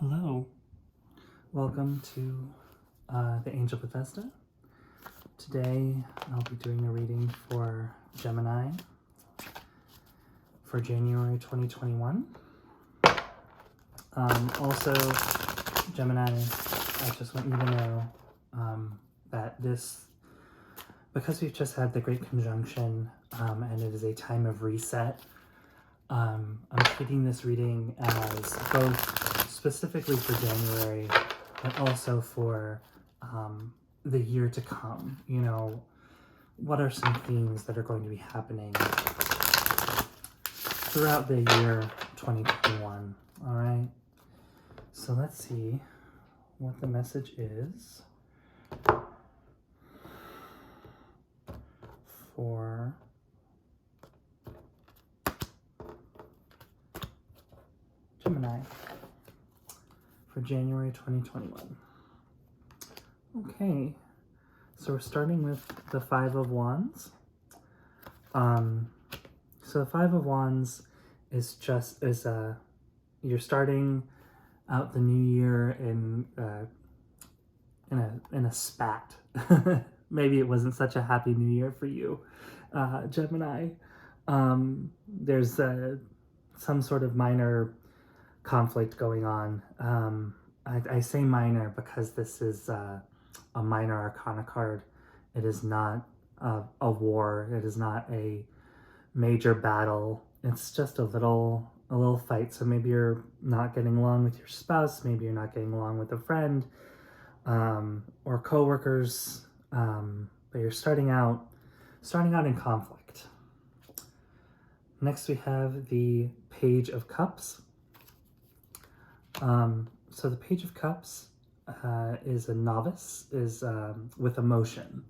Hello, welcome to the Angel Bethesda. Today I'll be doing a reading for Gemini for January 2021. Also, Gemini, I just want you to know that because we've just had the Great Conjunction and it is a time of reset, I'm treating this reading as both specifically for January, but also for the year to come. You know, what are some themes that are going to be happening throughout the year 2021? All right. So let's see what the message is for Gemini for January 2021. Okay, so we're starting with the Five of Wands. So the Five of Wands is you're starting out the new year in a spat. Maybe it wasn't such a happy new year for you, Gemini. There's some sort of minor conflict going on. I say minor because this is a minor arcana card. It is not a war. It is not a major battle. It's just a little fight. So maybe you're not getting along with your spouse. Maybe you're not getting along with a friend or coworkers. But you're starting out in conflict. Next, we have the Page of Cups. So the Page of Cups is a novice, is with emotion.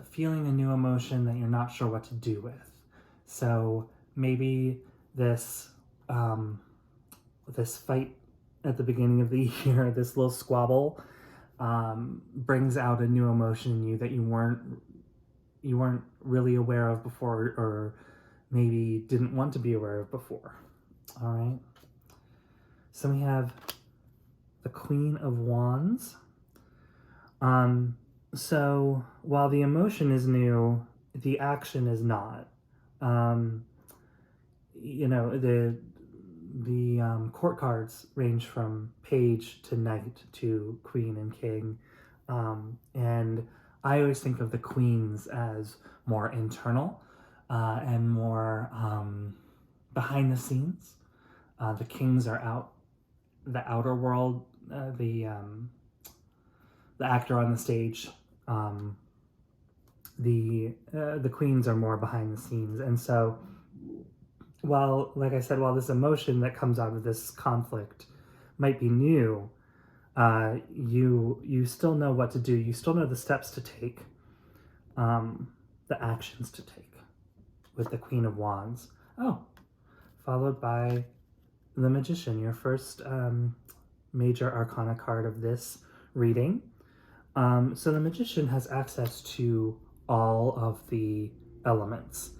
Feeling a new emotion that you're not sure what to do with. So maybe this fight at the beginning of the year, this little squabble, brings out a new emotion in you that you weren't really aware of before, or maybe didn't want to be aware of before. All right. So we have the Queen of Wands. So while the emotion is new, the action is not. You know, the court cards range from Page to Knight to Queen and King. And I always think of the Queens as more internal and more behind the scenes. The Kings are out, the outer world, the actor on the stage. The Queens are more behind the scenes. And so while, like I said, while this emotion that comes out of this conflict might be new, you still know what to do. You still know the steps to take, the actions to take with the Queen of Wands. Oh, followed by the Magician, your first major arcana card of this reading. So the Magician has access to all of the elements,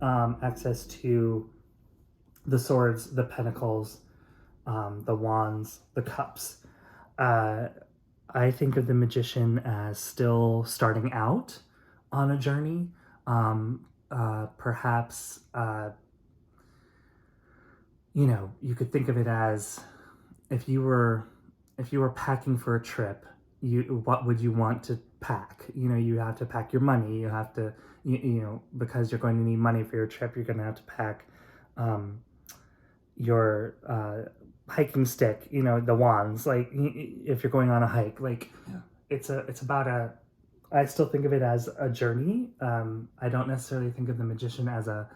access to the swords, the pentacles, the wands, the cups. I think of the Magician as still starting out on a journey. Perhaps, you know, you could think of it as if you were packing for a trip, what would you want to pack? You know, you have to pack your money. You have to, you know, because you're going to need money for your trip, you're going to have to pack your hiking stick, you know, the wands, like if you're going on a hike, like it's about I still think of it as a journey. I don't necessarily think of the Magician as a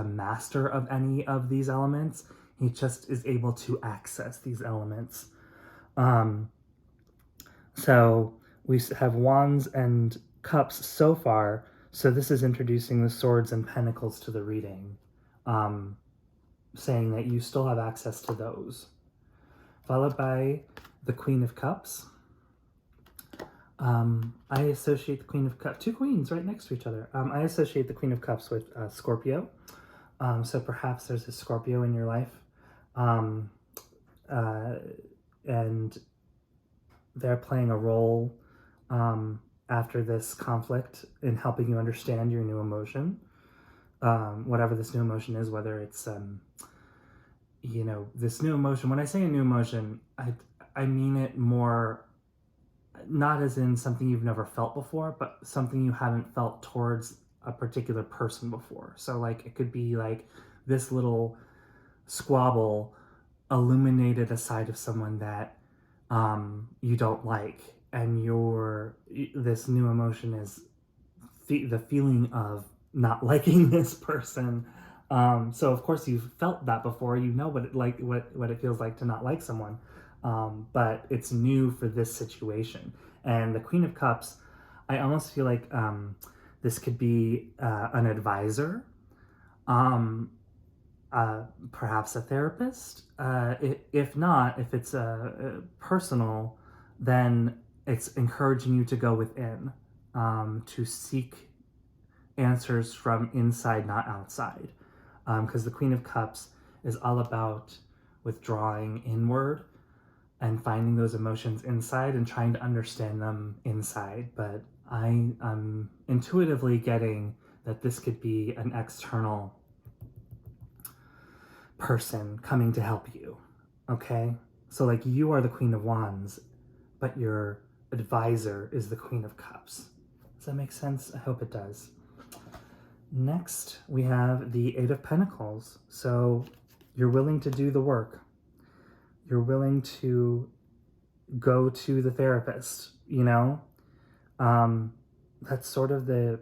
master of any of these elements. He just is able to access these elements. So we have wands and cups so far. So this is introducing the swords and pentacles to the reading, saying that you still have access to those. Followed by the Queen of Cups. I associate the Queen of Cups, two queens right next to each other. I associate the Queen of Cups with Scorpio. So perhaps there's a Scorpio in your life Um, uh, and they're playing a role after this conflict in helping you understand your new emotion, whatever this new emotion is, whether it's this new emotion. When I say a new emotion, I mean it more not as in something you've never felt before, but something you haven't felt towards a particular person before. So like it could be like this little squabble illuminated a side of someone that you don't like, and this new emotion is the feeling of not liking this person. So of course you've felt that before. You know what it feels like to not like someone, but it's new for this situation. And the Queen of Cups, I almost feel like this could be an advisor, um, perhaps a therapist. If not, if it's personal, then it's encouraging you to go within, to seek answers from inside, not outside. Because the Queen of Cups is all about withdrawing inward and finding those emotions inside and trying to understand them inside. But I'm intuitively getting that this could be an external person coming to help you. Okay? So, like, you are the Queen of Wands, but your advisor is the Queen of Cups. Does that make sense? I hope it does. Next, we have the Eight of Pentacles. So, you're willing to do the work. You're willing to go to the therapist, you know? That's sort of the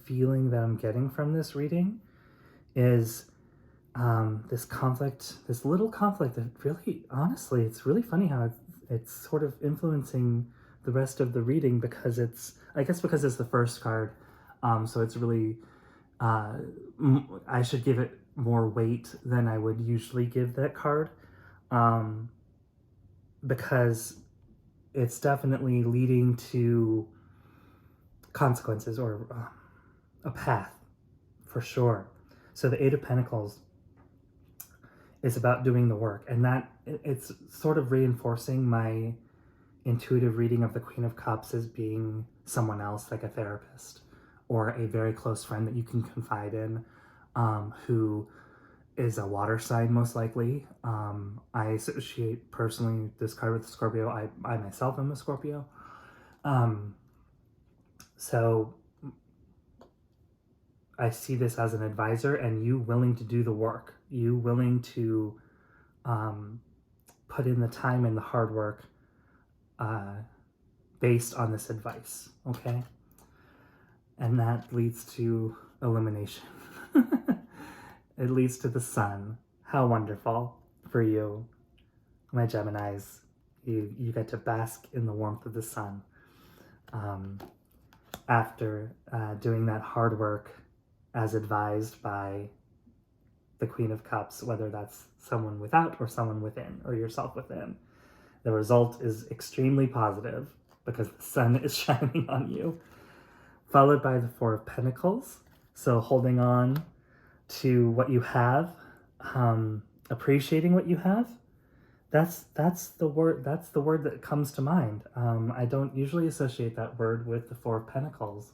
feeling that I'm getting from this reading is this conflict, this little conflict that really, honestly, it's really funny how it's sort of influencing the rest of the reading because I guess because it's the first card. So it's really, I should give it more weight than I would usually give that card, because it's definitely leading to consequences or a path for sure. So the Eight of Pentacles is about doing the work, and that it's sort of reinforcing my intuitive reading of the Queen of Cups as being someone else, like a therapist or a very close friend that you can confide in, who is a water sign most likely. I associate personally this card with Scorpio. I myself am a Scorpio. So I see this as an advisor and you willing to do the work, you willing to put in the time and the hard work based on this advice, okay? And that leads to elimination. It leads to the sun. How wonderful for you, my Geminis. You get to bask in the warmth of the sun after doing that hard work as advised by the Queen of Cups, whether that's someone without or someone within, or yourself within. The result is extremely positive because the sun is shining on you. Followed by the Four of Pentacles. So holding on to what you have, appreciating what you have. That's the word. That's the word that comes to mind. I don't usually associate that word with the Four of Pentacles.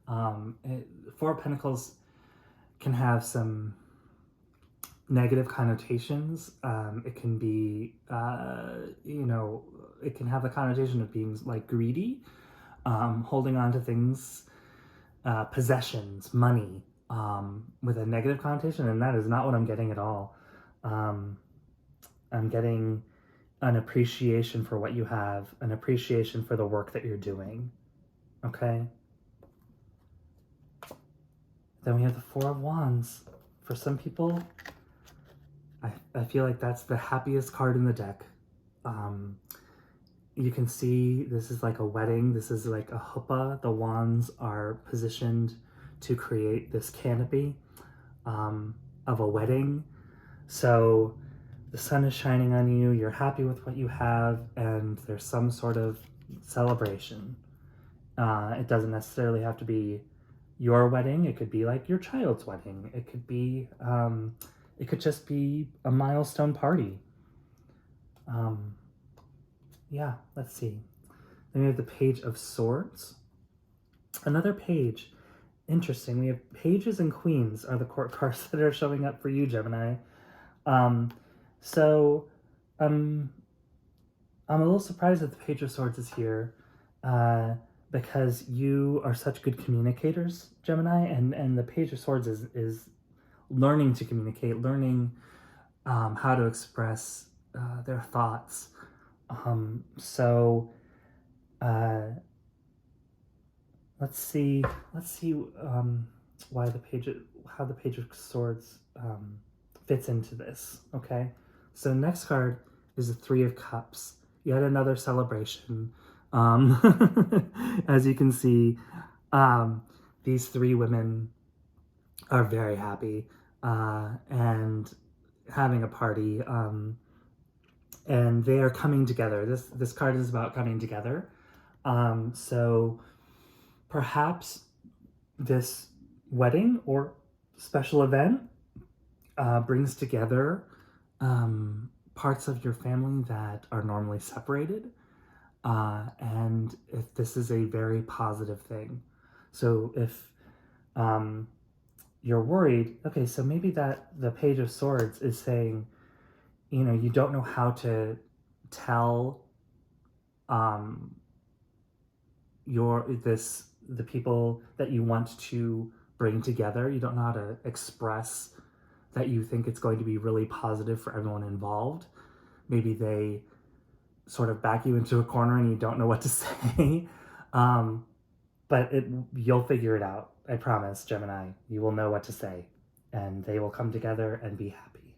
Four of Pentacles can have some negative connotations. It can be, it can have the connotation of being like greedy, holding on to things, possessions, money, with a negative connotation, and that is not what I'm getting at all. I'm getting an appreciation for what you have, an appreciation for the work that you're doing. Okay? Then we have the Four of Wands. For some people, I feel like that's the happiest card in the deck. You can see this is like a wedding. This is like a huppah. The wands are positioned to create this canopy of a wedding. So the sun is shining on you, you're happy with what you have, and there's some sort of celebration. It doesn't necessarily have to be your wedding. It could be like your child's wedding. It could be it could just be a milestone party. Yeah, let's see. Then we have the Page of Swords. Another page. Interesting. We have pages and queens are the court cards that are showing up for you, Gemini. Um, so I'm a little surprised that the Page of Swords is here, because you are such good communicators, Gemini, and the Page of Swords is learning to communicate, learning how to express their thoughts. So let's see why how the Page of Swords fits into this. Okay, so next card is the Three of Cups. Yet another celebration. As you can see, these three women are very happy and having a party, and they are coming together. This card is about coming together. So perhaps this wedding or special event brings together parts of your family that are normally separated, and if this is a very positive thing. So if you're worried, okay, so maybe that the Page of Swords is saying, you don't know how to tell the people that you want to bring together. You don't know how to express that you think it's going to be really positive for everyone involved. Maybe they sort of back you into a corner and you don't know what to say. But you'll figure it out. I promise, Gemini. You will know what to say, and they will come together and be happy.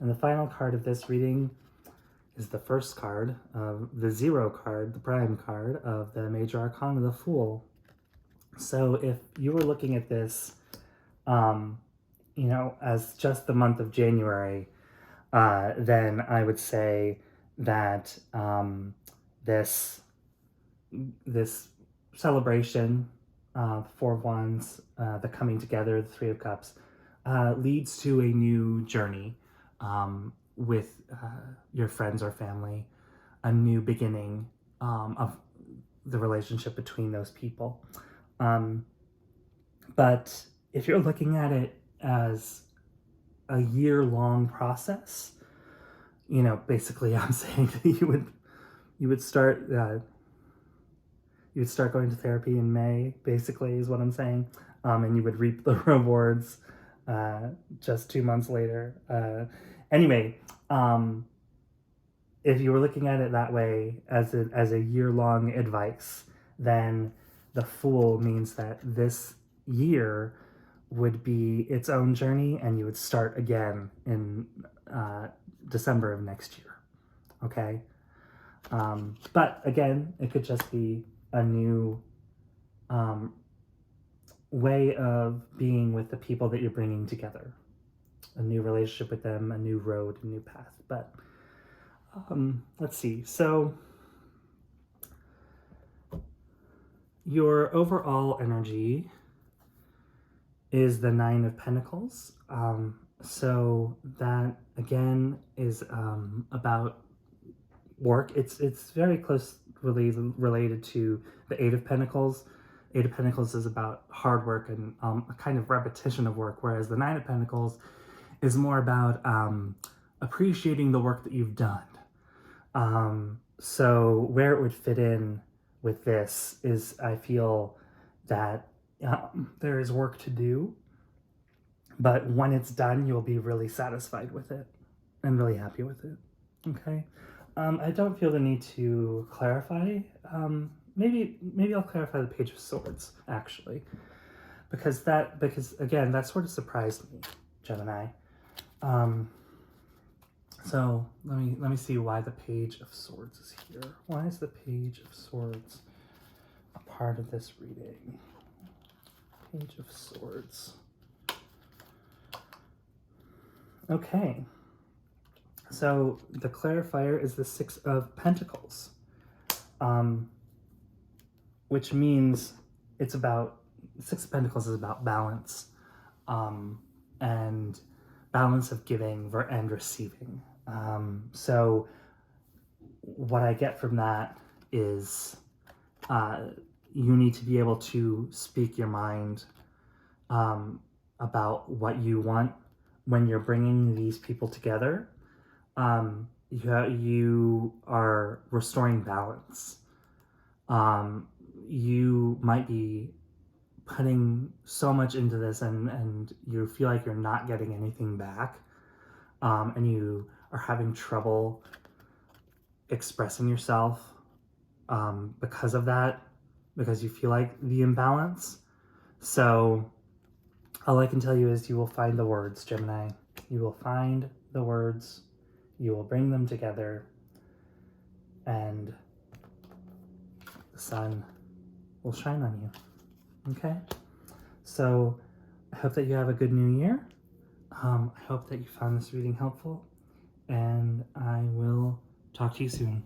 And the final card of this reading is the first card of the Zero card, the prime card of the Major Arcana, the Fool. So if you were looking at this, as just the month of January, then I would say that this celebration, Four of Wands, the coming together, the Three of Cups, leads to a new journey with your friends or family, a new beginning of the relationship between those people. But if you're looking at it as a year-long process, basically I'm saying that you would start going to therapy in May, basically, is what I'm saying, and you would reap the rewards just 2 months later. Anyway, if you were looking at it that way, as a year-long advice, then the Fool means that this year would be its own journey, and you would start again in December of next year. Okay? But again, it could just be a new way of being with the people that you're bringing together. A new relationship with them, a new road, a new path. But let's see. So your overall energy is the Nine of Pentacles. So that, again, is about work. It's very close related to the Eight of Pentacles. Eight of Pentacles is about hard work and a kind of repetition of work, whereas the Nine of Pentacles is more about appreciating the work that you've done. So where it would fit in with this is, I feel that there is work to do, but when it's done, you'll be really satisfied with it and really happy with it. Okay. I don't feel the need to clarify. Maybe I'll clarify the Page of Swords, actually, because again, that sort of surprised me, Gemini. So let me see why the Page of Swords is here. Why is the Page of Swords a part of this reading? Page of Swords. Okay. So the clarifier is the Six of Pentacles, which means Six of Pentacles is about balance, and balance of giving and receiving. So what I get from that is you need to be able to speak your mind about what you want when you're bringing these people together. You are restoring balance. You might be putting so much into this and you feel like you're not getting anything back, and you are having trouble expressing yourself because of that, because you feel like the imbalance. So all I can tell you is you will find the words, Gemini. You will find the words, you will bring them together, and the sun will shine on you. Okay? So I hope that you have a good new year. I hope that you found this reading helpful, and I will talk to you soon.